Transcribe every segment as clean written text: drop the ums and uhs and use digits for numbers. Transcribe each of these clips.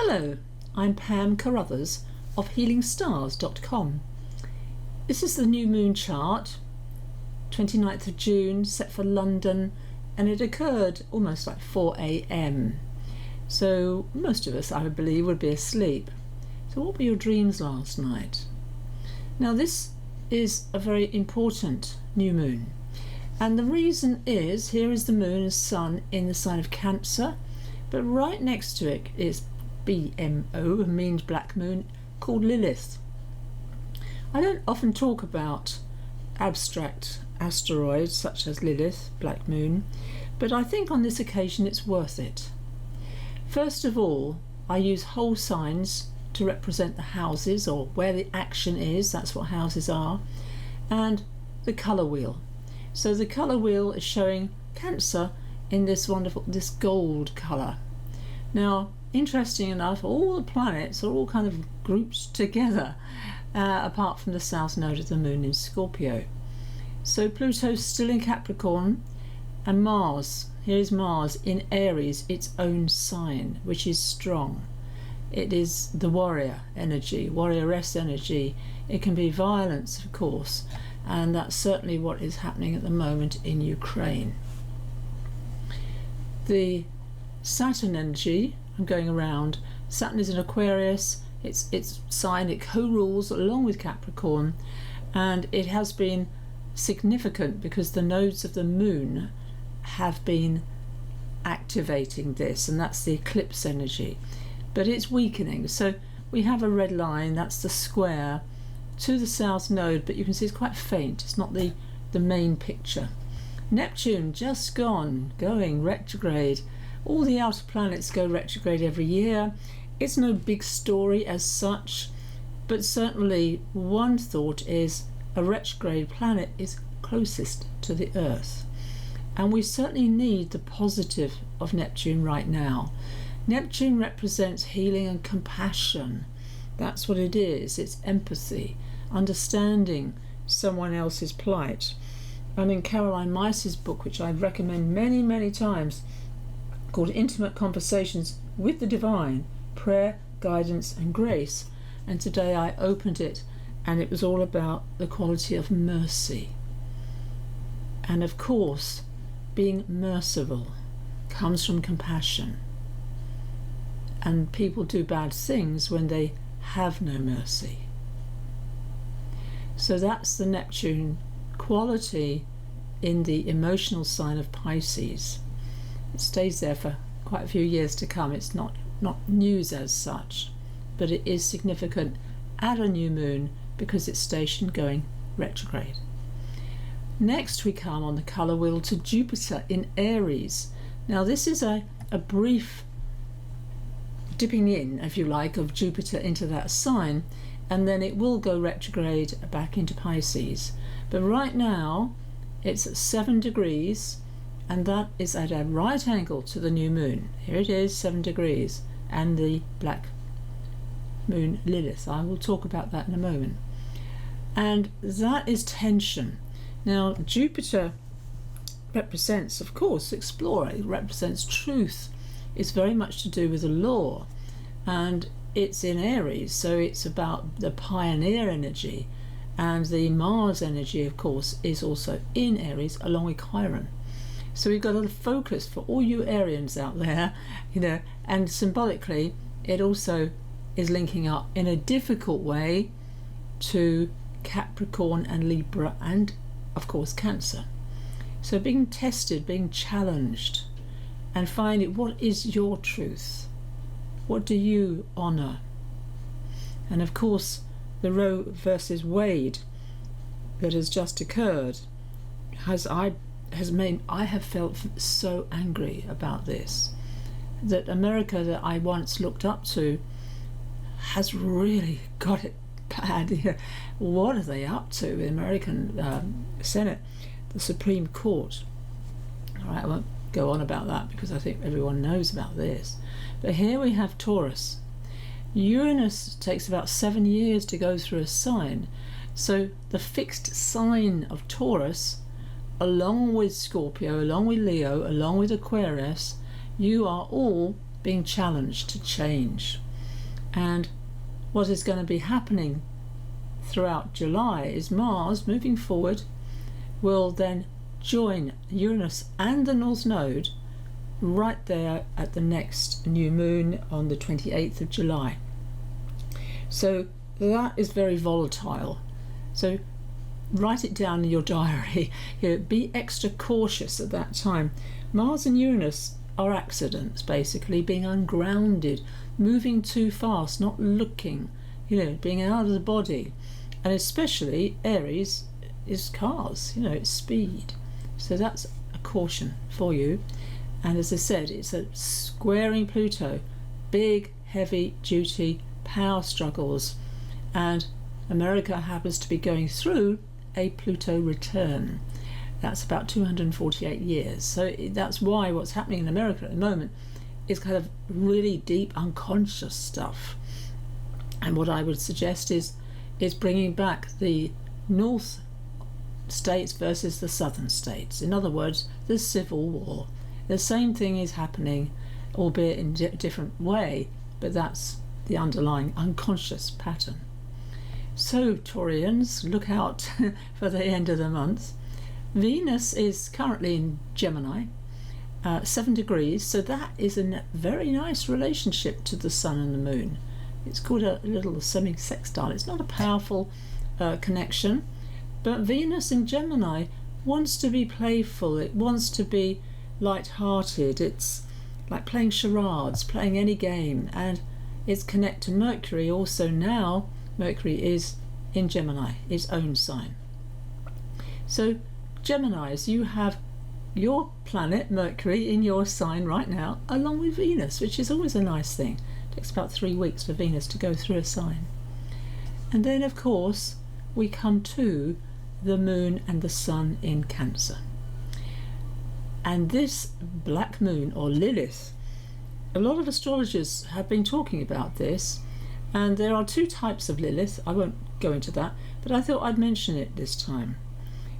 Hello, I'm Pam Carruthers of healingstars.com. This is the new moon chart, 29th of June, set for London, and it occurred almost like 4 a.m. So most of us, I believe, would be asleep. So what were your dreams last night? Now this is a very important new moon. And the reason is, here is the moon and sun in the sign of Cancer, but right next to it is BMO, means black moon, called Lilith. I don't often talk about abstract asteroids such as Lilith, black moon, but I think on this occasion it's worth it. First of all, I use whole signs to represent the houses, or where the action is, that's what houses are, and the colour wheel. So the colour wheel is showing Cancer in this gold colour. Now, interesting enough, all the planets are all kind of grouped together, apart from the south node of the moon in Scorpio. So Pluto's still in Capricorn, and Mars, here's Mars in Aries, its own sign, which is strong. It is the warrior energy, warrioress energy. It can be violence, of course, and that's certainly what is happening at the moment in Ukraine. The Saturn energy, I'm going around, Saturn is in Aquarius, its sign, it co-rules along with Capricorn, and it has been significant because the nodes of the moon have been activating this, and that's the eclipse energy, but it's weakening. So we have a red line, that's the square to the south node, but you can see it's quite faint, it's not the main picture. Neptune just going retrograde. All the outer planets go retrograde every year. It's no big story as such, but certainly one thought is a retrograde planet is closest to the Earth, and we certainly need the positive of Neptune right now. Neptune represents healing and compassion. That's what it is. It's empathy, understanding someone else's plight. And in Caroline Myss's book, which I recommend many times, called Intimate Conversations with the Divine, Prayer, Guidance and Grace, and today I opened it and it was all about the quality of mercy. And of course, being merciful comes from compassion, and people do bad things when they have no mercy. So that's the Neptune quality in the emotional sign of Pisces. It stays there for quite a few years to come. It's not news as such, but it is significant at a new moon because it's stationed going retrograde. Next we come on the colour wheel to Jupiter in Aries. Now this is a brief dipping in, if you like, of Jupiter into that sign, and then it will go retrograde back into Pisces. But right now it's at 7 degrees, and that is at a right angle to the new moon. Here it is, 7 degrees, and the black moon Lilith. I will talk about that in a moment. And that is tension. Now Jupiter represents, of course, explorer. It represents truth. It's very much to do with the law, and it's in Aries, so it's about the pioneer energy, and the Mars energy, of course, is also in Aries along with Chiron. So we've got a focus for all you Arians out there, and symbolically it also is linking up in a difficult way to Capricorn and Libra and of course Cancer. So being tested, being challenged, and finding what is your truth, what do you honour. And of course the Roe versus Wade that has just occurred I have felt so angry about this, that America, that I once looked up to, has really got it bad. What are they up to? The American Senate, the Supreme Court. All right, I won't go on about that because I think everyone knows about this. But here we have Taurus. Uranus takes about 7 years to go through a sign. So the fixed sign of Taurus, along with Scorpio, along with Leo, along with Aquarius, you are all being challenged to change. And what is going to be happening throughout July is Mars, moving forward, will then join Uranus and the North Node right there at the next new moon on the 28th of July. So that is very volatile. So write it down in your diary. Be extra cautious at that time. Mars and Uranus are accidents, basically, being ungrounded, moving too fast, not looking, being out of the body. And especially Aries is cars, it's speed. So that's a caution for you. And as I said, it's a squaring Pluto, big, heavy duty power struggles. And America happens to be going through a Pluto return. That's about 248 years. So that's why what's happening in America at the moment is kind of really deep unconscious stuff. And what I would suggest is bringing back the North states versus the Southern states. In other words, the Civil War. The same thing is happening, albeit in a different way, but that's the underlying unconscious pattern. So, Taurians, look out for the end of the month. Venus is currently in Gemini, 7 degrees, so that is a very nice relationship to the Sun and the Moon. It's called a little semi-sextile. It's not a powerful connection, but Venus in Gemini wants to be playful. It wants to be light-hearted. It's like playing charades, playing any game, and it's connect to Mercury also now. Mercury is in Gemini, its own sign. So Geminis, you have your planet Mercury in your sign right now, along with Venus, which is always a nice thing. It takes about 3 weeks for Venus to go through a sign. And then of course we come to the Moon and the Sun in Cancer. And this black moon, or Lilith, a lot of astrologers have been talking about this, and there are 2 types of Lilith. I won't go into that, but I thought I'd mention it this time.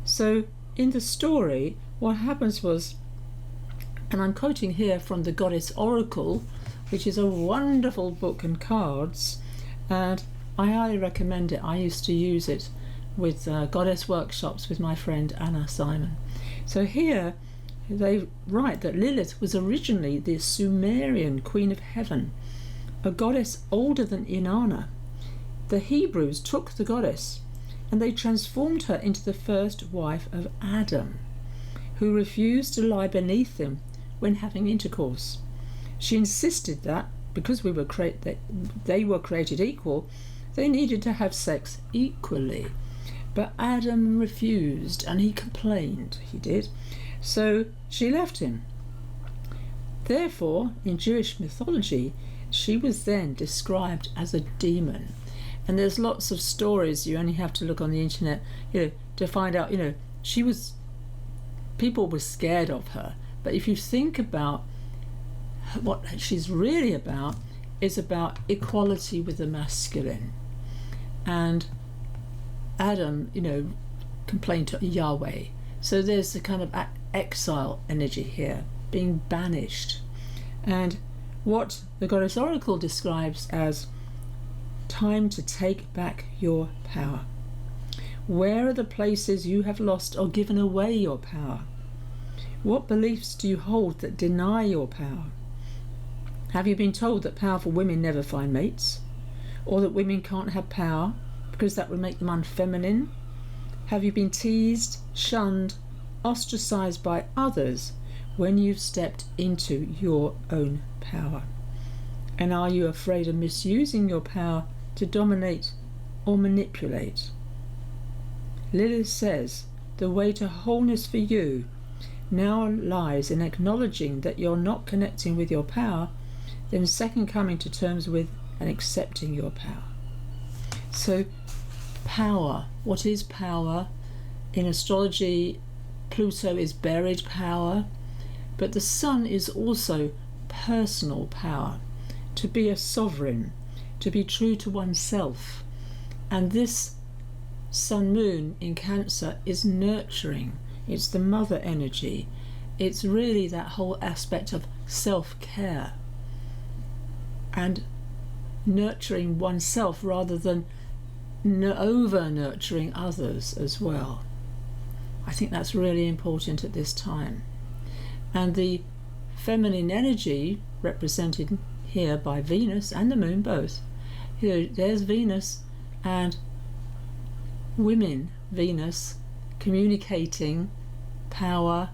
So in the story, what happens was, and I'm quoting here from the Goddess Oracle, which is a wonderful book and cards, and I highly recommend it. I used to use it with goddess workshops with my friend Anna Simon. So here they write that Lilith was originally the Sumerian Queen of Heaven, a goddess older than Inanna. The Hebrews took the goddess and they transformed her into the first wife of Adam, who refused to lie beneath him when having intercourse. She insisted that because they were created equal, they needed to have sex equally. But Adam refused, and he complained, he did. So she left him. Therefore, in Jewish mythology, she was then described as a demon. And there's lots of stories, you only have to look on the internet, to find out, people were scared of her. But if you think about what she's really about, is about equality with the masculine. And Adam, complained to Yahweh. So there's the kind of exile energy here, being banished. And what the Goddess Oracle describes as time to take back your power. Where are the places you have lost or given away your power? What beliefs do you hold that deny your power? Have you been told that powerful women never find mates? Or that women can't have power because that would make them unfeminine? Have you been teased, shunned, ostracized by others when you've stepped into your own power? And are you afraid of misusing your power to dominate or manipulate? Lilith says the way to wholeness for you now lies in acknowledging that you're not connecting with your power, then second coming to terms with and accepting your power. So power, what is power? In astrology, Pluto is buried power, but the Sun is also personal power, to be a sovereign, to be true to oneself. And this Sun Moon in Cancer is nurturing. It's the mother energy. It's really that whole aspect of self-care. And nurturing oneself rather than over nurturing others as well. I think that's really important at this time. And the feminine energy represented here by Venus and the moon both. There's Venus and women, Venus communicating power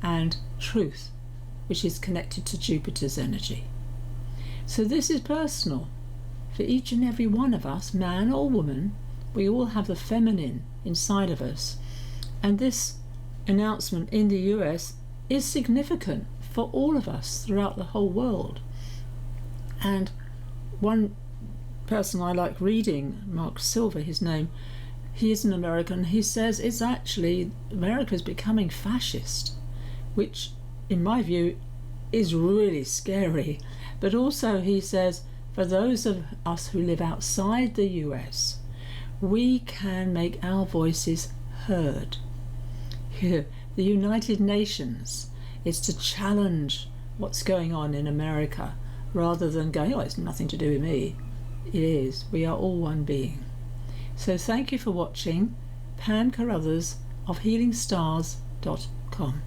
and truth, which is connected to Jupiter's energy. So this is personal for each and every one of us, man or woman. We all have the feminine inside of us, and this announcement in the US is significant for all of us throughout the whole world. And one person I like reading, Mark Silver, his name, he is an American, he says it's actually America is becoming fascist, which in my view is really scary. But also he says for those of us who live outside the US, we can make our voices heard. The United Nations is to challenge what's going on in America rather than going, oh, it's nothing to do with me. It is. We are all one being. So thank you for watching. Pam Carruthers of HealingStars.com.